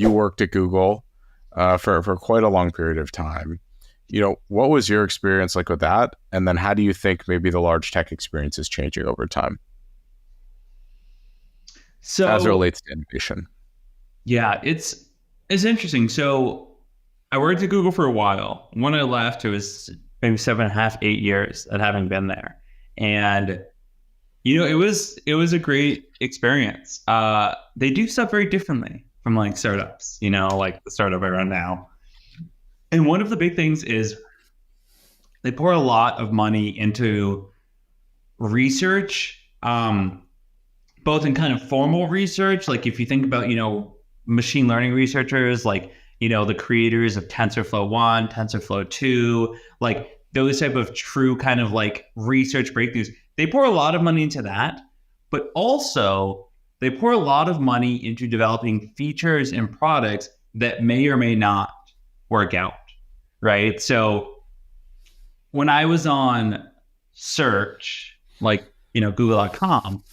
you worked at Google for quite a long period of time. What was your experience like with that? And then how do you think maybe the large tech experience is changing over time as it So relates to innovation? yeah, it's interesting. So I worked at Google for a while. When I left, it was maybe 7.5, 8 years at having been there. And it was a great experience. They do stuff very differently from like startups, like the startup I run now. And one of the big things is they pour a lot of money into research, both in kind of formal research. Like if you think about, machine learning researchers, like, the creators of TensorFlow 1, TensorFlow 2, like those type of true kind of like research breakthroughs. They pour a lot of money into that, but also they pour a lot of money into developing features and products that may or may not work out, right? So when I was on search, like, google.com,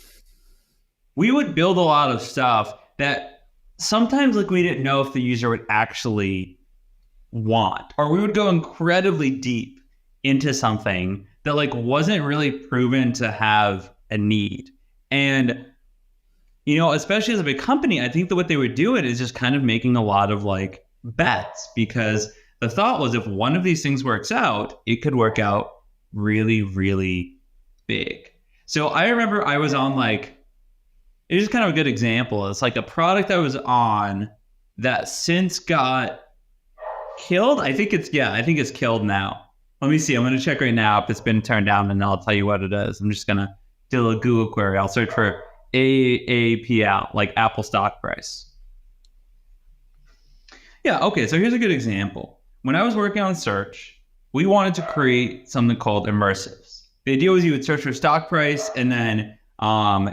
we would build a lot of stuff that sometimes like we didn't know if the user would actually want, or we would go incredibly deep into something that like wasn't really proven to have a need. And, especially as a big company, I think that what they would do it is just kind of making a lot of like bets, because the thought was if one of these things works out, it could work out really, really big. So I remember I was on like, it is kind of a good example. It's like a product I was on that since got killed. I think it's killed now. Let me see. I'm going to check right now if it's been turned down, and I'll tell you what it is. I'm just going to do a Google query. I'll search for AAPL, like Apple stock price. Yeah, okay. So here's a good example. When I was working on search, we wanted to create something called immersives. The idea was you would search for stock price, and then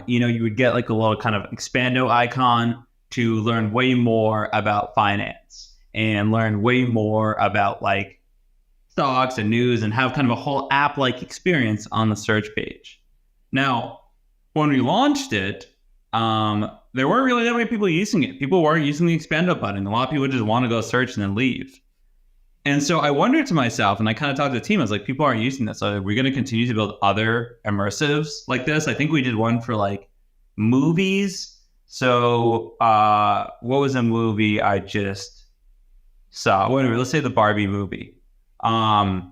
you would get like a little kind of expando icon to learn way more about finance and learn way more about like stocks and news, and have kind of a whole app-like experience on the search page. Now, when we launched it, there weren't really that many people using it. People weren't using the expando button. A lot of people just want to go search and then leave. And so I wondered to myself, and I kind of talked to the team, I was like, people aren't using this. So we're going to continue to build other immersives like this. I think we did one for like movies. So what was a movie I just saw? Whatever, let's say the Barbie movie. Ironically,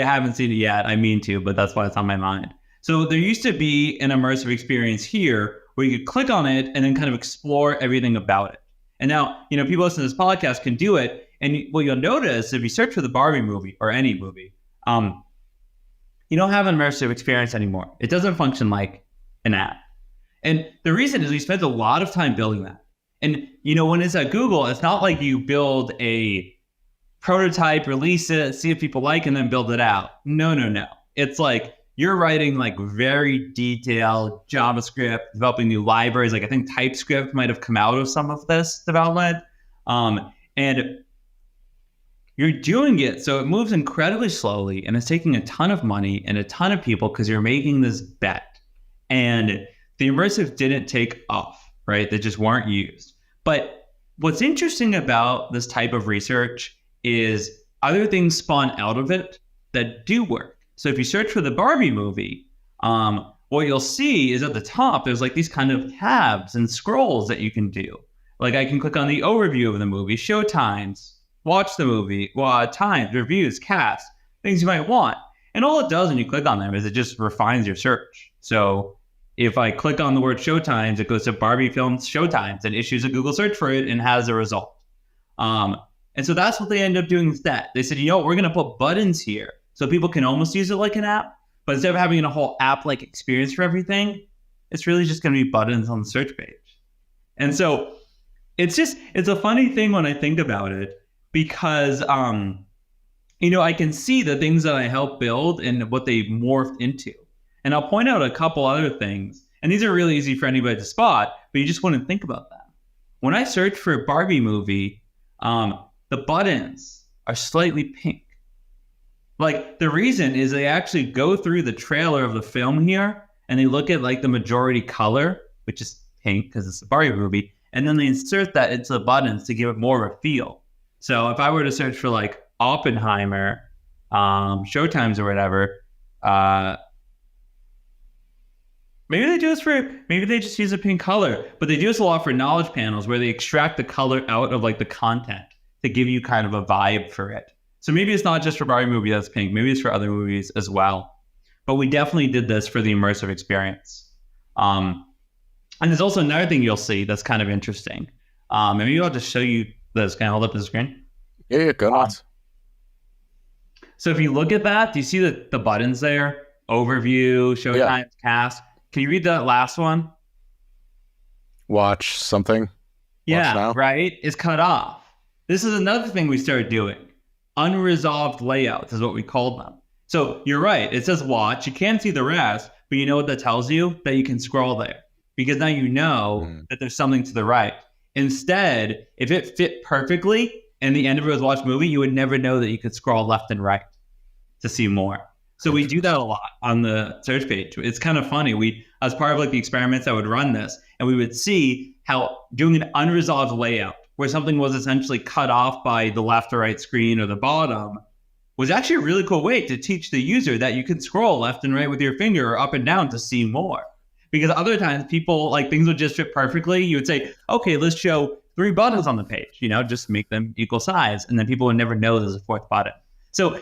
I haven't seen it yet. I mean to, but that's why it's on my mind. So there used to be an immersive experience here where you could click on it and then kind of explore everything about it. And now, people listening to this podcast can do it. And what you'll notice if you search for the Barbie movie or any movie, you don't have an immersive experience anymore. It doesn't function like an app. And the reason is we spent a lot of time building that. And, when it's at Google, it's not like you build a prototype, release it, see if people like, and then build it out. No. It's like you're writing like very detailed JavaScript, developing new libraries. Like I think TypeScript might have come out of some of this development. And you're doing it so it moves incredibly slowly, and it's taking a ton of money and a ton of people because you're making this bet. And the immersive didn't take off, right? They just weren't used. But what's interesting about this type of research is other things spawn out of it that do work. So if you search for the Barbie movie, what you'll see is at the top, there's like these kind of tabs and scrolls that you can do. Like I can click on the overview of the movie, show times, watch the movie, times, reviews, cast, things you might want. And all it does when you click on them is it just refines your search. So if I click on the word showtimes, it goes to Barbie Films Showtimes and issues a Google search for it and has a result. And so that's what they end up doing instead. They said, we're going to put buttons here so people can almost use it like an app. But instead of having a whole app-like experience for everything, it's really just going to be buttons on the search page. And so it's a funny thing when I think about it, because, I can see the things that I helped build and what they morphed into. And I'll point out a couple other things. And these are really easy for anybody to spot, but you just wouldn't think about that. When I search for a Barbie movie, the buttons are slightly pink. Like the reason is they actually go through the trailer of the film here and they look at like the majority color, which is pink because it's a Barbie movie. and then they insert that into the buttons to give it more of a feel. So if I were to search for like Oppenheimer, showtimes or whatever, maybe they just use a pink color, but they do this a lot for knowledge panels where they extract the color out of like the content to give you kind of a vibe for it. So maybe it's not just for Barbie movie that's pink, maybe it's for other movies as well. But we definitely did this for the immersive experience. And there's also another thing you'll see that's kind of interesting. And maybe I'll just show you this. Can I hold up the screen? Yeah, go nuts. So if you look at that, do you see the buttons there? Overview, showtime, cast. Can you read that last one? Watch something. Yeah, right? It's cut off. This is another thing we started doing. Unresolved layouts is what we called them. So you're right. It says watch. You can't see the rest, but you know what that tells you? That you can scroll there. Because now you know that there's something to the right. Instead, if it fit perfectly and the end of it was watch movie, you would never know that you could scroll left and right to see more. So we do that a lot on the search page. It's kind of funny. We, as part of like the experiments, I would run this and we would see how doing an unresolved layout where something was essentially cut off by the left or right screen or the bottom was actually a really cool way to teach the user that you can scroll left and right with your finger or up and down to see more. Because other times people, like, things would just fit perfectly. You would say, okay, let's show 3 buttons on the page, just make them equal size. And then people would never know there's a 4th button. So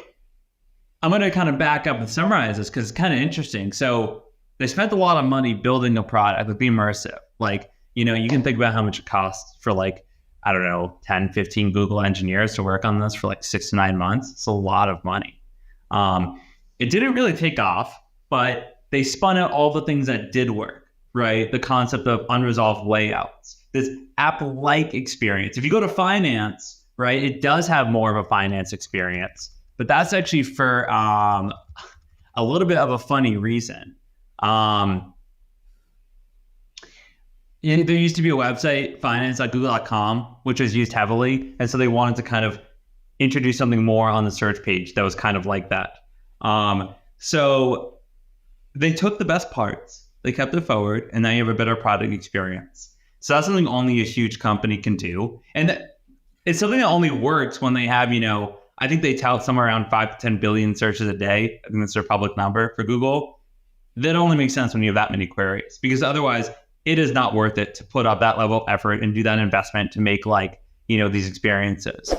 I'm going to kind of back up and summarize this because it's kind of interesting. So they spent a lot of money building a product with immersive. Like, you can think about how much it costs for 10, 15 Google engineers to work on this for 6 to 9 months. It's a lot of money. It didn't really take off, but they spun out all the things that did work, right? The concept of unresolved layouts, this app-like experience. If you go to finance, right, it does have more of a finance experience, but that's actually for a little bit of a funny reason. There used to be a website, finance.google.com, which was used heavily. And so they wanted to kind of introduce something more on the search page that was kind of like that. So they took the best parts, they kept it forward, and now you have a better product experience. So that's something only a huge company can do. And it's something that only works when they have, I think they tout somewhere around 5 to 10 billion searches a day. I think that's their public number for Google. That only makes sense when you have that many queries, because otherwise it is not worth it to put up that level of effort and do that investment to make these experiences.